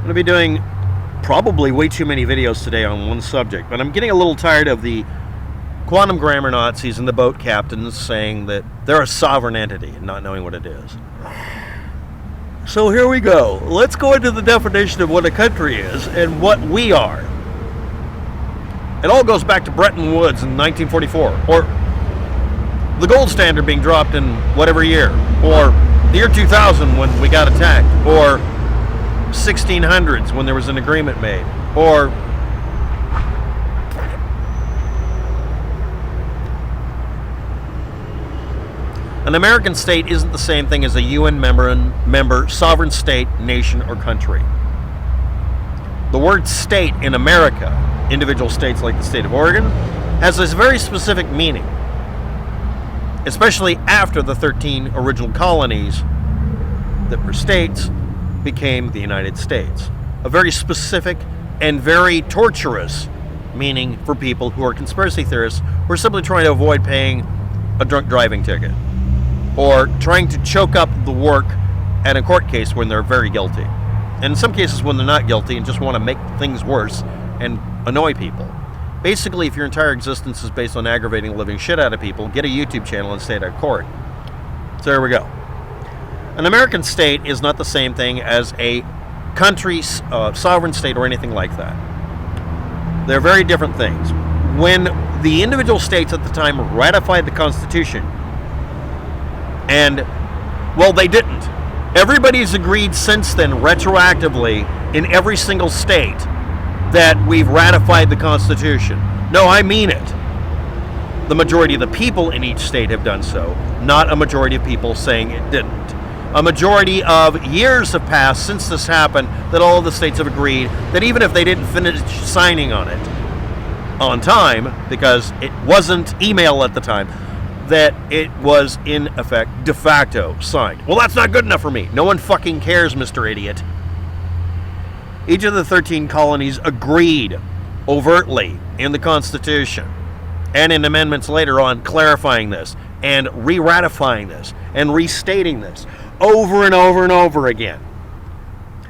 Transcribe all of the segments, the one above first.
going to be doing probably way too many videos today on one subject, but I'm getting a little tired of the quantum grammar Nazis and the boat captains saying that they're a sovereign entity and not knowing what it is. So here we go. Let's go into the definition of what a country is and what we are. It all goes back to Bretton Woods in 1944, or the gold standard being dropped in whatever year, or the year 2000 when we got attacked, or 1600s when there was an agreement made, or an American state isn't the same thing as a UN member, sovereign state, nation, or country. The word state in America, individual states like the state of Oregon, has this very specific meaning, especially after the 13 original colonies that were states became the United States. A very specific and very torturous meaning for people who are conspiracy theorists who are simply trying to avoid paying a drunk driving ticket or trying to choke up the work at a court case when they're very guilty. And in some cases when they're not guilty and just want to make things worse and annoy people. Basically, if your entire existence is based on aggravating the living shit out of people, get a YouTube channel and stay out of court. So there we go. An American state is not the same thing as a country, sovereign state, or anything like that. They're very different things. When the individual states at the time ratified the Constitution, and, well, they didn't. Everybody's agreed since then, retroactively, in every single state, that we've ratified the Constitution. No, I mean it. The majority of the people in each state have done so, not a majority of people saying it didn't. A majority of years have passed since this happened that all of the states have agreed that even if they didn't finish signing on it on time, because it wasn't email at the time, that it was in effect de facto signed. Well, that's not good enough for me. No one fucking cares, Mr. Idiot. Each of the 13 colonies agreed overtly in the Constitution and in amendments later on clarifying this and re-ratifying this and restating this over and over and over again,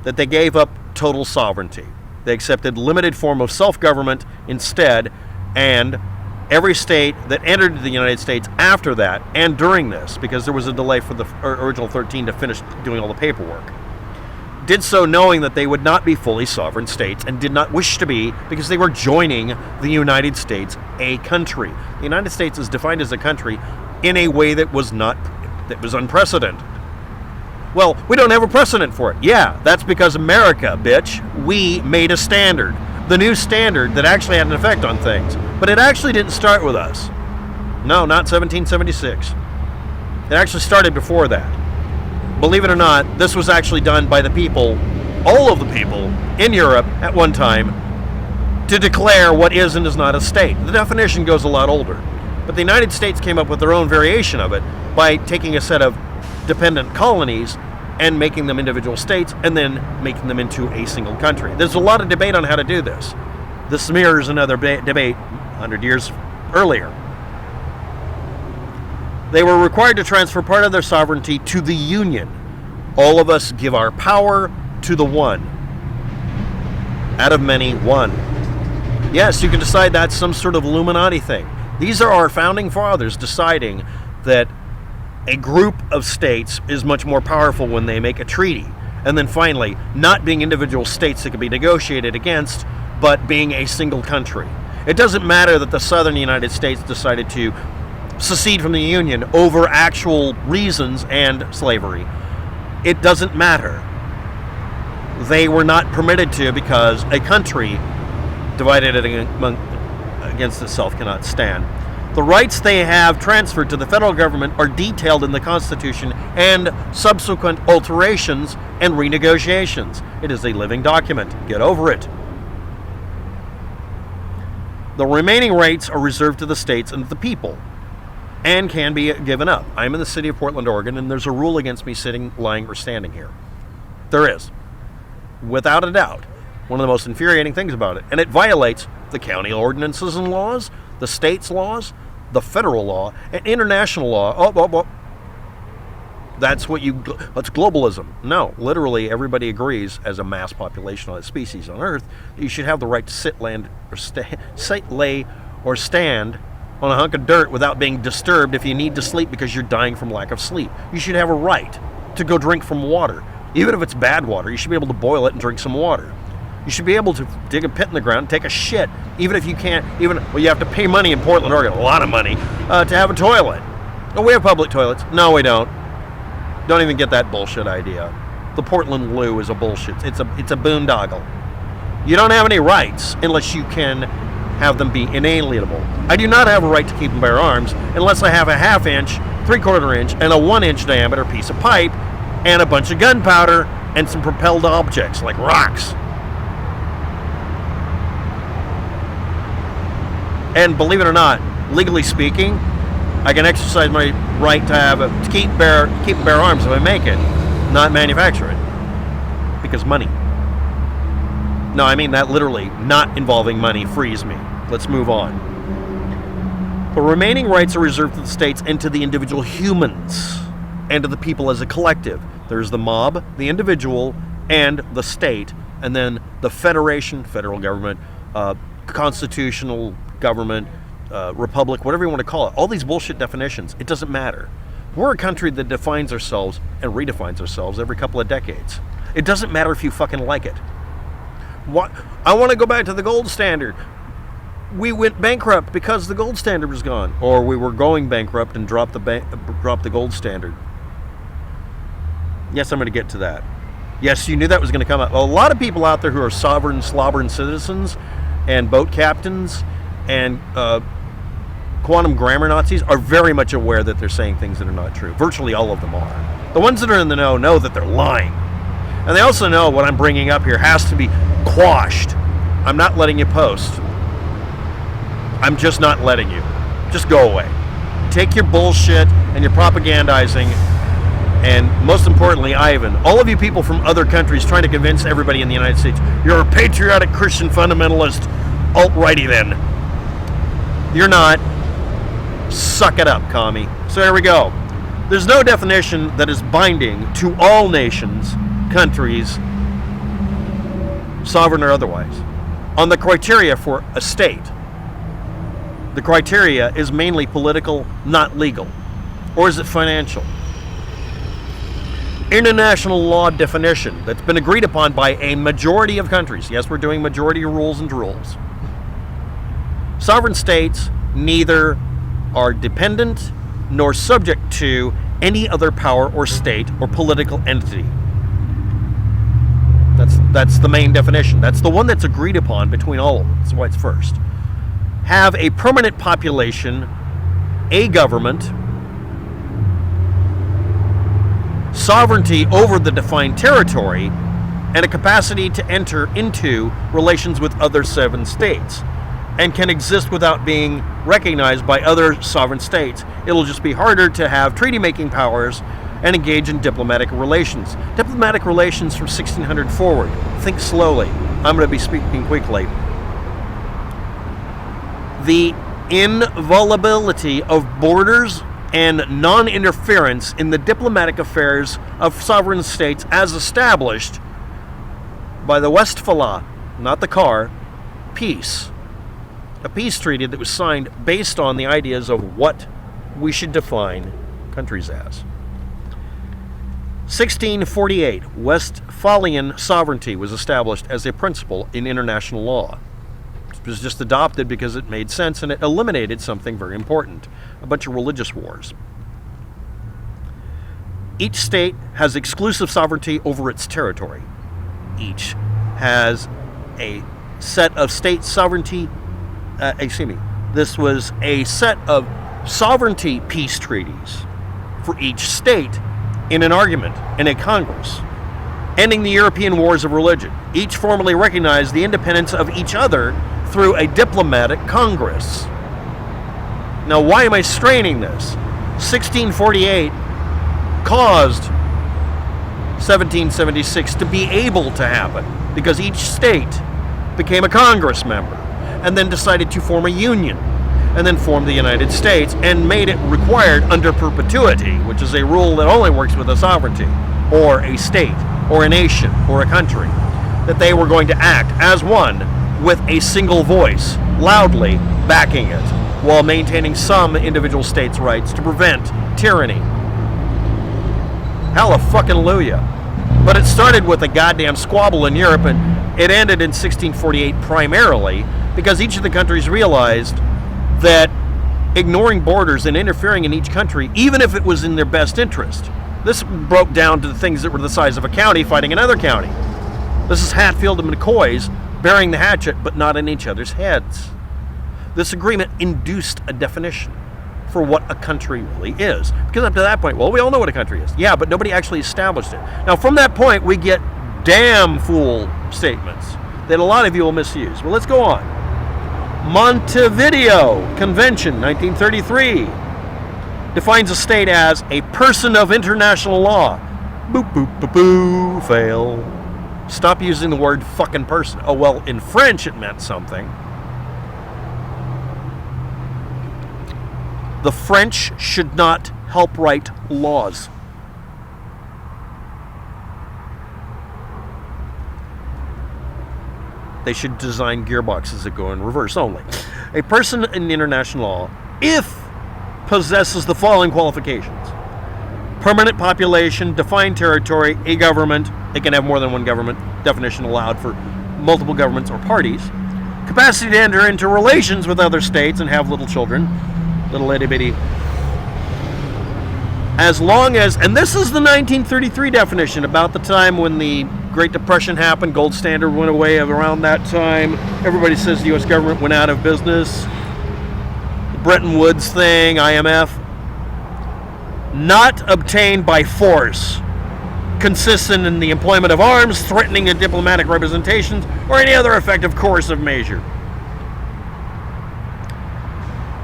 that they gave up total sovereignty. They accepted limited form of self-government instead, and every state that entered the United States after that and during this, because there was a delay for the original 13 to finish doing all the paperwork, did so knowing that they would not be fully sovereign states and did not wish to be, because they were joining the United States, a country. The United States is defined as a country in a way that was unprecedented. Well, we don't have a precedent for it. Yeah, that's because America, bitch, we made a standard. The new standard that actually had an effect on things. But it actually didn't start with us. No, not 1776. It actually started before that. Believe it or not, this was actually done by the people, all of the people in Europe at one time, to declare what is and is not a state. The definition goes a lot older. But the United States came up with their own variation of it by taking a set of dependent colonies and making them individual states and then making them into a single country. There's a lot of debate on how to do this. This mirrors another debate 100 years earlier. They were required to transfer part of their sovereignty to the Union. All of us give our power to the one. Out of many, one. Yes, you can decide that's some sort of Illuminati thing. These are our founding fathers deciding that a group of states is much more powerful when they make a treaty. And then finally, not being individual states that can be negotiated against, but being a single country. It doesn't matter that the southern United States decided to secede from the Union over actual reasons and slavery. It doesn't matter. They were not permitted to because a country divided against itself cannot stand. The rights they have transferred to the federal government are detailed in the Constitution and subsequent alterations and renegotiations. It is a living document. Get over it. The remaining rights are reserved to the states and the people and can be given up. I'm in the city of Portland, Oregon, and there's a rule against me sitting, lying, or standing here. There is. Without a doubt. One of the most infuriating things about it. And it violates the county ordinances and laws, the state's laws, the federal law, and international law. That's globalism. No, literally everybody agrees as a mass population on a species on Earth that you should have the right to sit, lay, or stand on a hunk of dirt without being disturbed if you need to sleep because you're dying from lack of sleep. You should have a right to go drink from water. Even if it's bad water, you should be able to boil it and drink some water. You should be able to dig a pit in the ground and take a shit, even if you can't, you have to pay money in Portland, Oregon, a lot of money, to have a toilet. Oh, we have public toilets. No, we don't. Don't even get that bullshit idea. The Portland Loo is a bullshit. It's a boondoggle. You don't have any rights unless you can have them be inalienable. I do not have a right to keep and bear arms unless I have a 1/2 inch, 3/4 inch, and a 1 inch diameter piece of pipe and a bunch of gunpowder and some propelled objects like rocks. And believe it or not, legally speaking, I can exercise my right to keep and bear arms if I make it, not manufacture it, because money. No, I mean that literally. Not involving money frees me. Let's move on. The remaining rights are reserved to the states and to the individual humans and to the people as a collective. There's the mob, the individual, and the state, and then the federation, federal government, constitutional government, republic, whatever you want to call it. All these bullshit definitions, it doesn't matter. We're a country that defines ourselves and redefines ourselves every couple of decades. It doesn't matter if you fucking like it. What? I want to go back to the gold standard. We went bankrupt because the gold standard was gone, or we were going bankrupt and dropped the gold standard. Yes, I'm going to get to that. Yes, you knew that was going to come up. A lot of people out there who are sovereign, slobbering citizens and boat captains and quantum grammar Nazis are very much aware that they're saying things that are not true. Virtually all of them are. The ones that are in the know that they're lying. And they also know what I'm bringing up here has to be quashed. I'm not letting you post. I'm just not letting you. Just go away. Take your bullshit and your propagandizing, and most importantly, Ivan, all of you people from other countries trying to convince everybody in the United States, you're a patriotic Christian fundamentalist alt-righty then. You're not. Suck it up, commie. So there we go. There's no definition that is binding to all nations, countries, sovereign or otherwise, on the criteria for a state. The criteria is mainly political, not legal. Or is it financial? International law definition that's been agreed upon by a majority of countries. Yes, we're doing majority rules and rules. Sovereign states neither are dependent nor subject to any other power or state or political entity. That's the main definition. That's the one that's agreed upon between all of them. That's why it's first. Have a permanent population, a government, sovereignty over the defined territory, and a capacity to enter into relations with other sovereign states, and can exist without being recognized by other sovereign states. It'll just be harder to have treaty-making powers and engage in diplomatic relations. Diplomatic relations from 1600 forward. Think slowly. I'm going to be speaking quickly. The inviolability of borders and non-interference in the diplomatic affairs of sovereign states as established by the Westphalia, not the car, peace. A peace treaty that was signed based on the ideas of what we should define countries as. 1648, Westphalian sovereignty was established as a principle in international law. It was just adopted because it made sense and it eliminated something very important, a bunch of religious wars. Each state has exclusive sovereignty over its territory. Each has a set of state sovereignty, this was a set of sovereignty peace treaties for each state in an argument in a Congress, ending the European wars of religion. Each formally recognized the independence of each other through a diplomatic Congress. Now, why am I straining this? 1648 caused 1776 to be able to happen because each state became a Congress member and then decided to form a union. and then formed the United States and made it required under perpetuity, which is a rule that only works with a sovereignty, or a state, or a nation, or a country, that they were going to act as one with a single voice, loudly backing it, while maintaining some individual states' rights to prevent tyranny. Hallelujah. But it started with a goddamn squabble in Europe, and it ended in 1648 primarily because each of the countries realized that ignoring borders and interfering in each country, even if it was in their best interest. This broke down to the things that were the size of a county fighting another county. This is Hatfield and McCoy's bearing the hatchet, but not in each other's heads. This agreement induced a definition for what a country really is. Because up to that point, well, we all know what a country is. Yeah, but nobody actually established it. Now, from that point, we get damn fool statements that a lot of you will misuse. Well, let's go on. Montevideo Convention, 1933, defines a state as a person of international law. Boop, boop, boop, boo, fail. Stop using the word fucking person. Oh, well, in French it meant something. The French should not help write laws. They should design gearboxes that go in reverse only. A person in international law, if possesses the following qualifications: permanent population, defined territory, a government, it can have more than one government, definition allowed for multiple governments or parties, capacity to enter into relations with other states and have little children, little itty bitty, as long as, and this is the 1933 definition, about the time when the Great Depression happened, gold standard went away around that time, everybody says the U.S. government went out of business, the Bretton Woods thing, IMF, not obtained by force, consistent in the employment of arms, threatening a diplomatic representations, or any other effective coercive measure.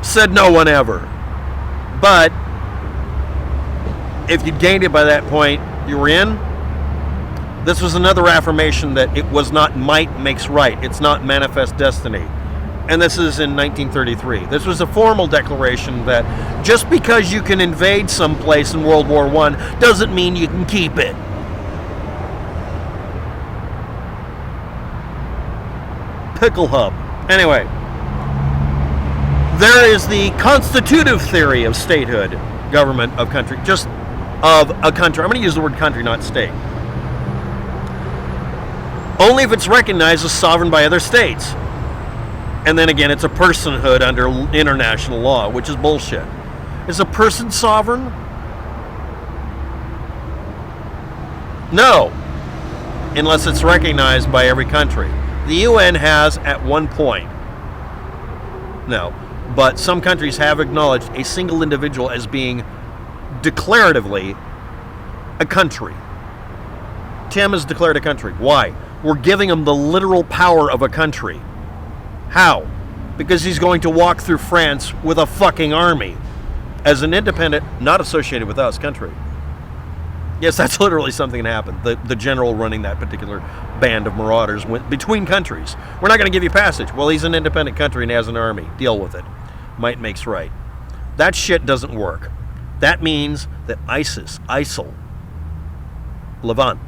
Said no one ever. But if you'd gained it by that point, you were in. This was another affirmation that it was not might makes right. It's not manifest destiny. And this is in 1933. This was a formal declaration that just because you can invade some place in World War I doesn't mean you can keep it. Pickle hub. Anyway, there is the constitutive theory of statehood, government of country, just of a country. I'm going to use the word country, not state. Only if it's recognized as sovereign by other states. And then again, it's a personhood under international law, which is bullshit. Is a person sovereign? No. Unless it's recognized by every country. The UN has at one point. No. But some countries have acknowledged a single individual as being declaratively a country. Tim has declared a country. Why? We're giving him the literal power of a country. How? Because he's going to walk through France with a fucking army as an independent, not associated with us, country. Yes, that's literally something that happened. The general running that particular band of marauders went between countries. We're not going to give you passage. Well, he's an independent country and has an army. Deal with it. Might makes right. That shit doesn't work. That means that ISIL, Levant,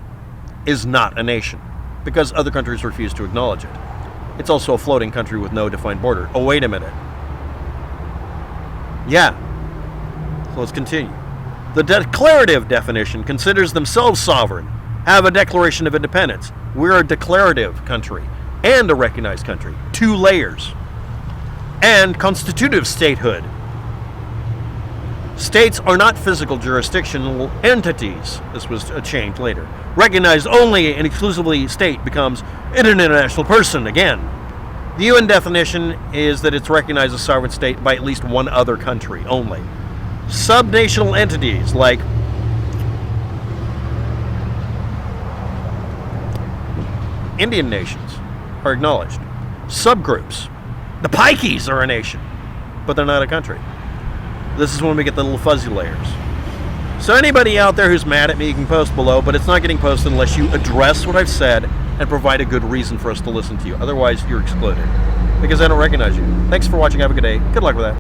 is not a nation because other countries refuse to acknowledge it. It's also a floating country with no defined border. Oh, wait a minute. Yeah. So let's continue. The declarative definition considers themselves sovereign, have a declaration of independence. We're a declarative country and a recognized country. 2 layers. And constitutive statehood. States are not physical jurisdictional entities. This was a change later. Recognized only and exclusively state becomes an international person again. The UN definition is that it's recognized as sovereign state by at least one other country only. Subnational entities like Indian nations are acknowledged. Subgroups. The Pikeys are a nation, but they're not a country. This is when we get the little fuzzy layers. So anybody out there who's mad at me, you can post below, but it's not getting posted unless you address what I've said and provide a good reason for us to listen to you. Otherwise, you're excluded. because I don't recognize you. Thanks for watching. Have a good day. Good luck with that.